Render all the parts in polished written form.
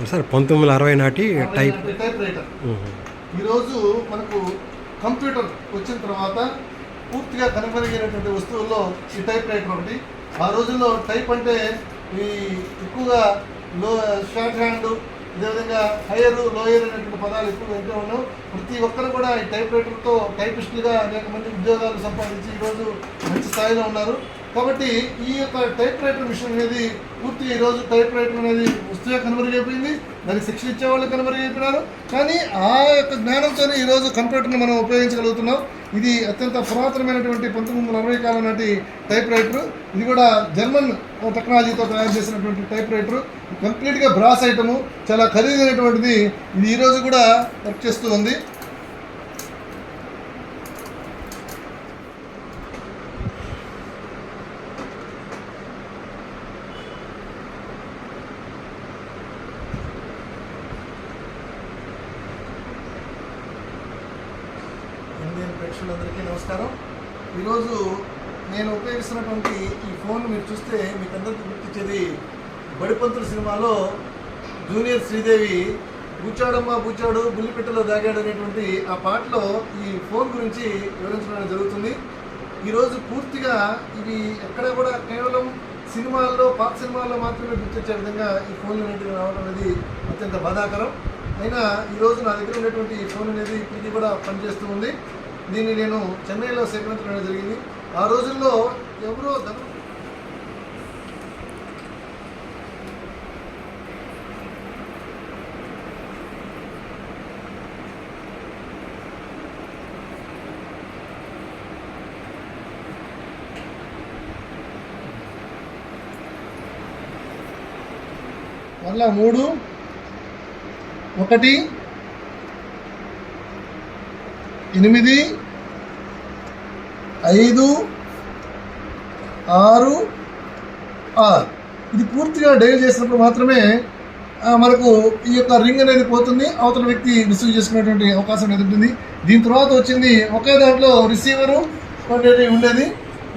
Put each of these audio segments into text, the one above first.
Sir 1960 నాటి type writer. ఈరోజు మనకు కంప్యూటర్ వచ్చిన తర్వాత పూర్తిగా కనుమరుగైనటువంటి వస్తువుల్లో ఈ టైప్ రైటర్ ఒకటి. ఆ రోజుల్లో టైప్ అంటే ఈ ఎక్కువగా షార్ట్ హ్యాండ్, అదేవిధంగా హైయర్ లోయర్ అనేటువంటి పదాలు ఎక్కువగా వింటూ ఉన్నాం. ప్రతి ఒక్కరు కూడా ఈ టైప్ రైటర్తో టైపిస్టులుగా అనేక మంది ఉద్యోగాలు సంపాదించి ఈరోజు మంచి స్థాయిలో ఉన్నారు. కాబట్టి ఈ యొక్క టైప్ రైటర్ మిషన్ అనేది పూర్తిగా ఈరోజు టైప్ రైటర్ అనేది వస్తువుగా కనుమరుగైపోయింది. దానికి శిక్షణ ఇచ్చేవాళ్ళు కనుమరుగైపోయినారు. కానీ ఆ యొక్క జ్ఞానంతోనే ఈరోజు కంప్యూటర్ని మనం ఉపయోగించగలుగుతున్నాం. ఇది అత్యంత పురాతనమైనటువంటి 1940 కాలం నాటి టైప్ రైటర్. ఇది కూడా జర్మన్ టెక్నాలజీతో తయారు చేసినటువంటి టైప్ రైటర్. కంప్లీట్గా బ్రాస్ ఐటము, చాలా ఖరీదైనటువంటిది. ఇది ఈరోజు కూడా వర్క్ చేస్తూ ఉంది. ఇండియన్ ప్రేక్షకులందరికీ నమస్కారం. ఈరోజు నేను ఉపయోగిస్తున్నటువంటి ఈ ఫోన్ మీరు చూస్తే మీకు అందరికీ గుర్తించేది బడిపంతుల సినిమాలో జూనియర్ శ్రీదేవి బూచాడమ్మ బూచాడు బుల్లిపెట్టలో దాగాడు అనేటువంటి ఆ పాటలో ఈ ఫోన్ గురించి వివరించడం జరుగుతుంది. ఈరోజు పూర్తిగా ఇవి ఎక్కడ కూడా కేవలం సినిమాల్లో, పాత సినిమాల్లో మాత్రమే గుర్తించే విధంగా ఈ ఫోన్లు అనేటివి రావడం అనేది అత్యంత బాధాకరం. అయినా ఈరోజు నా దగ్గర ఉన్నటువంటి ఈ ఫోన్ అనేది ఇప్పటికీ కూడా పనిచేస్తూ ఉంది. దీన్ని నేను చెన్నైలో సేకరించడం జరిగింది. ఆ రోజుల్లో ఎవరో మళ్ళా 3 1 8 5 6 6 ఇది పూర్తిగా డయల్ చేసినప్పుడు మాత్రమే మనకు ఈ యొక్క రింగ్ అనేది పోతుంది, అవతల వ్యక్తి రిసీవ్ చేసుకునేటువంటి అవకాశం అనేది ఉంటుంది. దీని తర్వాత వచ్చింది ఒకే దాంట్లో రిసీవరు అనేది ఉండేది.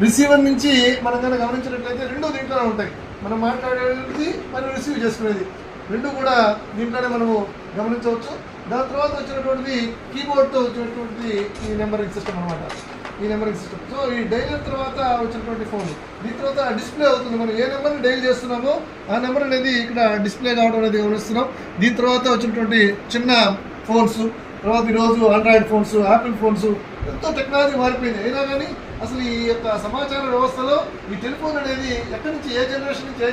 రిసీవర్ నుంచి మనం కనుక గమనించినట్లయితే రెండు దీంట్లోనే ఉంటాయి. మనం మాట్లాడేది మరియు రిసీవ్ చేసుకునేది రెండు కూడా దీంట్లోనే మనము గమనించవచ్చు. దాని తర్వాత వచ్చినటువంటిది కీబోర్డ్తో వచ్చినటువంటి ఈ నెంబరింగ్ సిస్టమ్ అనమాట. ఈ నెంబరింగ్ సిస్టమ్. సో ఈ డైలర్ తర్వాత వచ్చినటువంటి ఫోన్, దీని తర్వాత డిస్ప్లే అవుతుంది. మనం ఏ నెంబర్ని డైల్ చేస్తున్నామో ఆ నెంబర్ అనేది ఇక్కడ డిస్ప్లే కావడం అనేది గమనిస్తున్నాం. దీని తర్వాత వచ్చినటువంటి చిన్న ఫోన్స్, తర్వాత ఈరోజు ఆండ్రాయిడ్ ఫోన్స్, యాపిల్ ఫోన్స్, ఎంతో టెక్నాలజీ మారిపోయింది. అయినా కానీ అసలు ఈ యొక్క సమాచార వ్యవస్థలో ఈ టెలిఫోన్ అనేది ఎక్కడి నుంచి ఏ జనరేషన్ నుంచి ఏ